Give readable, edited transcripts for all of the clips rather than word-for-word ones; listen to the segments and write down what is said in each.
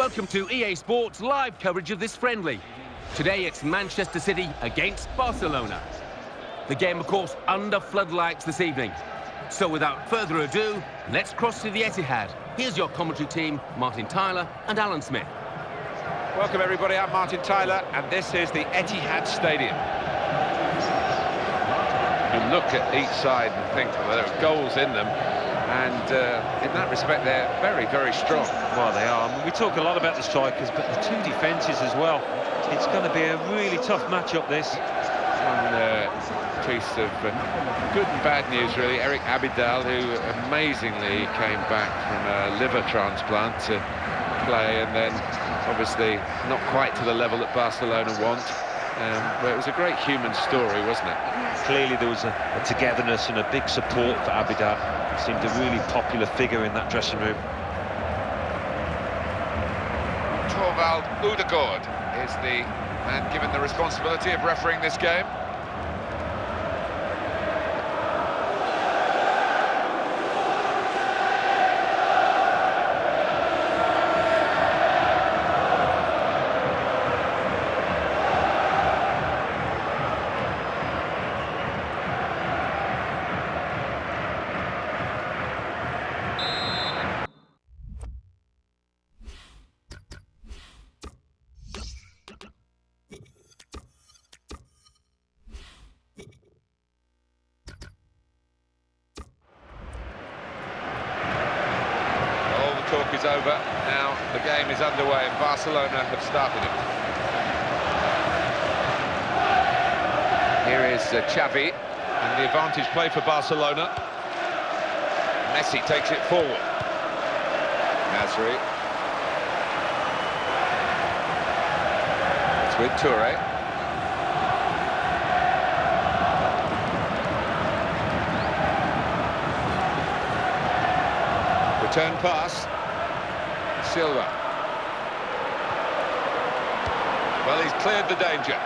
Welcome to EA Sports live coverage of this friendly. Today it's Manchester City against Barcelona. The game, of course, under floodlights this evening. So without further ado, let's cross to the Etihad. Here's your commentary team, Martin Tyler and Alan Smith. Welcome everybody, I'm Martin Tyler and this is the Etihad Stadium. You look at each side and think, well, there are goals in them, and in that respect they're very, very strong. Well, they are. I mean, we talk a lot about the strikers, but the two defences as well. It's going to be a really tough match-up, this. One piece of good and bad news, really. Eric Abidal, who amazingly came back from a liver transplant to play, and then obviously not quite to the level that Barcelona want. But it was a great human story, wasn't it? Clearly there was a togetherness and a big support for Abidal. He seemed a really popular figure in that dressing room. Torvald Udegaard is the man given the responsibility of refereeing this game. Talk is over, now the game is underway and Barcelona have started it. Here is Xavi, and the advantage play for Barcelona. Messi takes it forward. Nasri. It's with Touré. Return pass. Silva. Well, he's cleared the danger.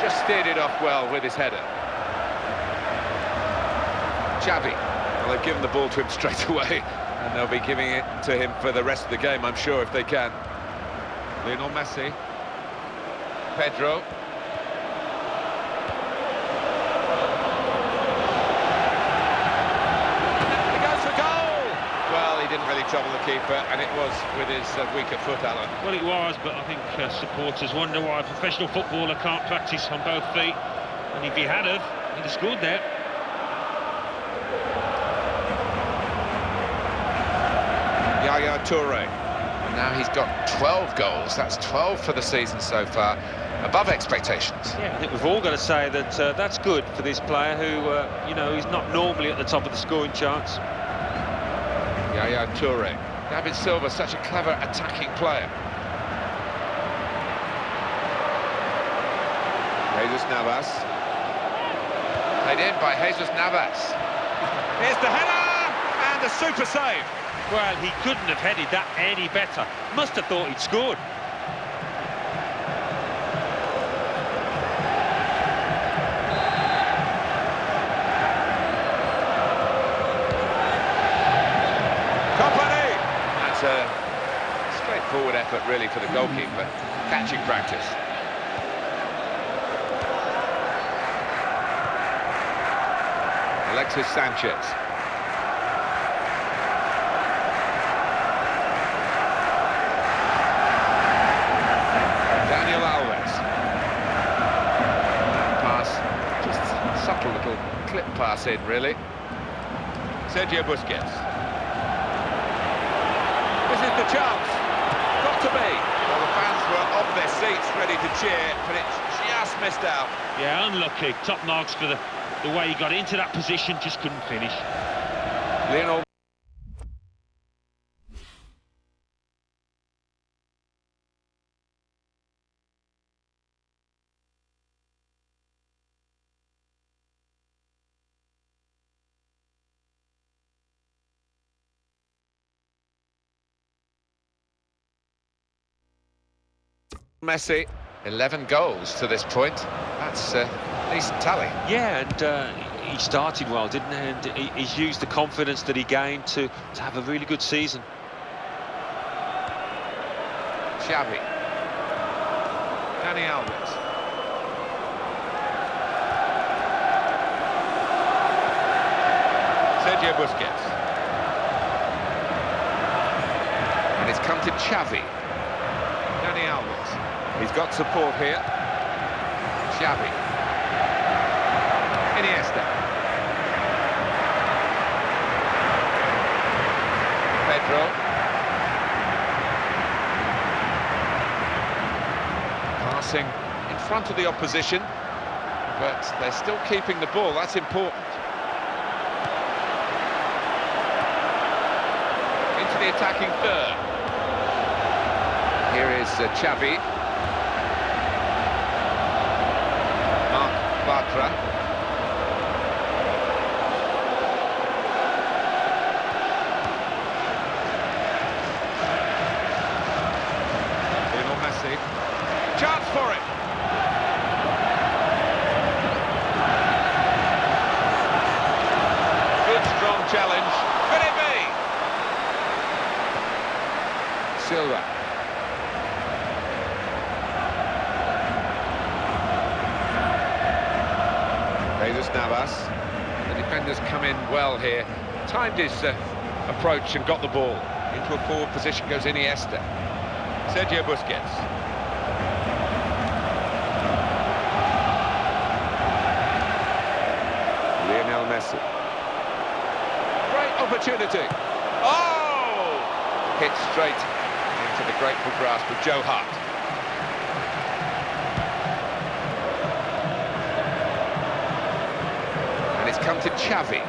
Just steered it off well with his header. Xavi. Well, they've given the ball to him straight away, and they'll be giving it to him for the rest of the game, I'm sure, if they can. Lionel Messi. Pedro. Didn't really trouble the keeper, and it was with his weaker foot, Alan. Well, it was, but I think supporters wonder why a professional footballer can't practice on both feet. And if he had have, he'd have scored there. Yaya Touré. And now he's got 12 goals. That's 12 for the season so far, above expectations. Yeah, I think we've all got to say that that's good for this player who, you know, is not normally at the top of the scoring charts. Yaya Touré. David Silva, such a clever attacking player. Jesus Navas. Played in by Jesus Navas. Here's the header! And a super save. Well, he couldn't have headed that any better. Must have thought he'd scored. A straightforward effort really for the goalkeeper, catching practice. Alexis Sanchez. Daniel Alves. Pass, just subtle little clip pass in really. Sergio Busquets. This is the chance. Got to be. Well, the fans were off their seats ready to cheer, but it just missed out. Yeah, unlucky. Top marks for the way he got into that position, just couldn't finish. Lionel. Messi, 11 goals to this point. That's a decent tally. Yeah, and he started well, didn't he? And he's used the confidence that he gained to have a really good season. Xavi. Dani Alves. Sergio Busquets. And it's come to Xavi. Dani Alves. He's got support here. Xavi. Iniesta. Pedro. Passing in front of the opposition, but they're still keeping the ball. That's important. Into the attacking third. Here is Xavi. Marc Bartra. Lionel Messi. Chance for it. Good strong challenge. Could it be? Silva. Jesus Navas. The defenders come in well here. Timed his approach and got the ball. Into a forward position goes Iniesta. Sergio Busquets. Lionel Messi. Great opportunity. Oh! Hit straight into the grateful grasp of Joe Hart. And it's come to Xavi.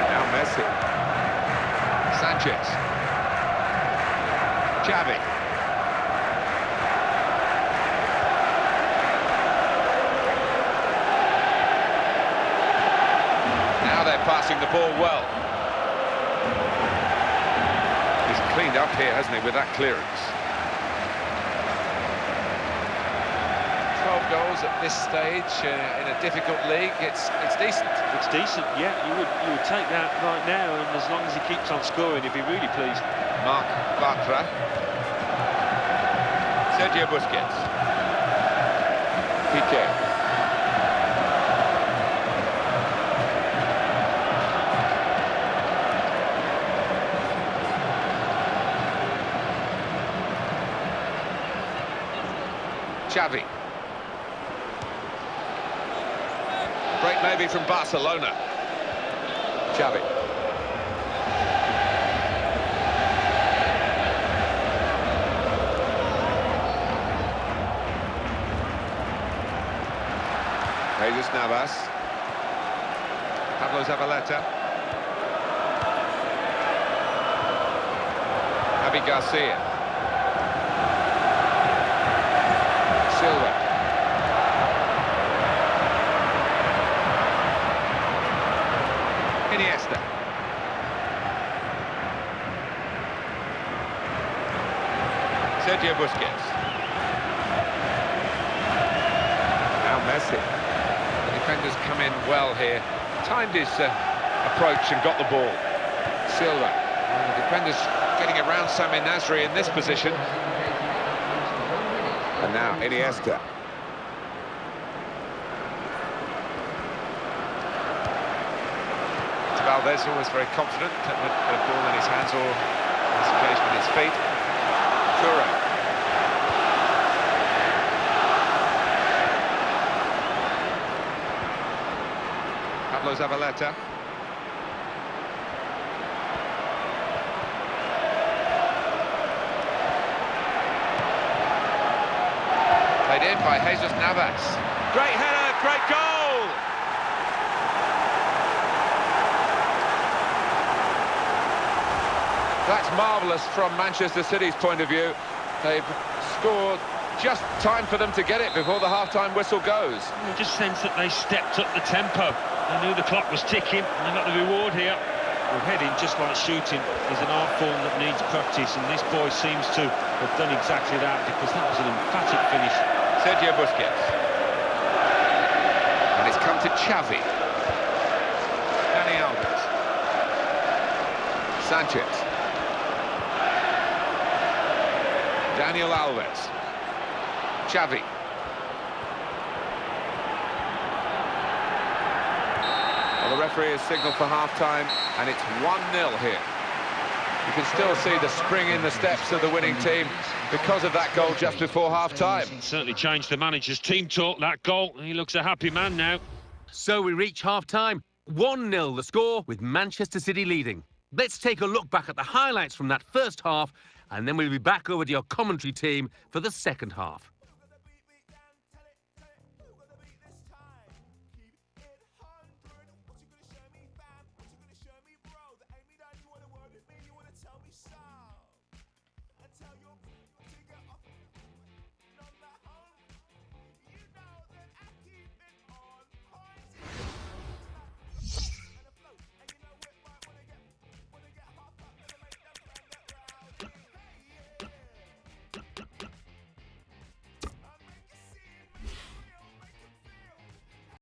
Now Messi. Sanchez. Xavi. They're passing the ball well. He's cleaned up here, hasn't he, with that clearance. 12 goals at this stage in a difficult league. It's decent. It's decent, yeah. You would take that right now, and as long as he keeps on scoring, he'd be really pleased. Marc Bartra. Sergio Busquets. Piqué. Xavi. Break maybe from Barcelona. Xavi. Jesus Navas. Pablo Zabaleta. Javi Garcia. Silva. Iniesta. Sergio Busquets. Now Messi. The defenders come in well here. Timed his approach and got the ball. Silva. And the defenders getting around Sami Nasri in this position. And now Iniesta. Valdez always very confident with the ball in his hands, or on this occasion with his feet. Toure. Pablo Zabaleta. Played in by Jesus Navas. Great header, great goal! That's marvellous from Manchester City's point of view. They've scored just time for them to get it before the half-time whistle goes. I just sense that they stepped up the tempo. They knew the clock was ticking, and they got the reward here. Well, heading, just like shooting, is an art form that needs practice, and this boy seems to have done exactly that, because that was an emphatic finish. Sergio Busquets. And it's come to Xavi. Dani Alves. Sanchez. Daniel Alves. Xavi. Well, the referee has signalled for half-time, and it's 1-0 here. You can still see the spring in the steps of the winning team because of that goal just before half-time. Certainly changed the manager's team talk, that goal. He looks a happy man now. So we reach half-time. 1-0 the score, with Manchester City leading. Let's take a look back at the highlights from that first half, and then we'll be back over to your commentary team for the second half.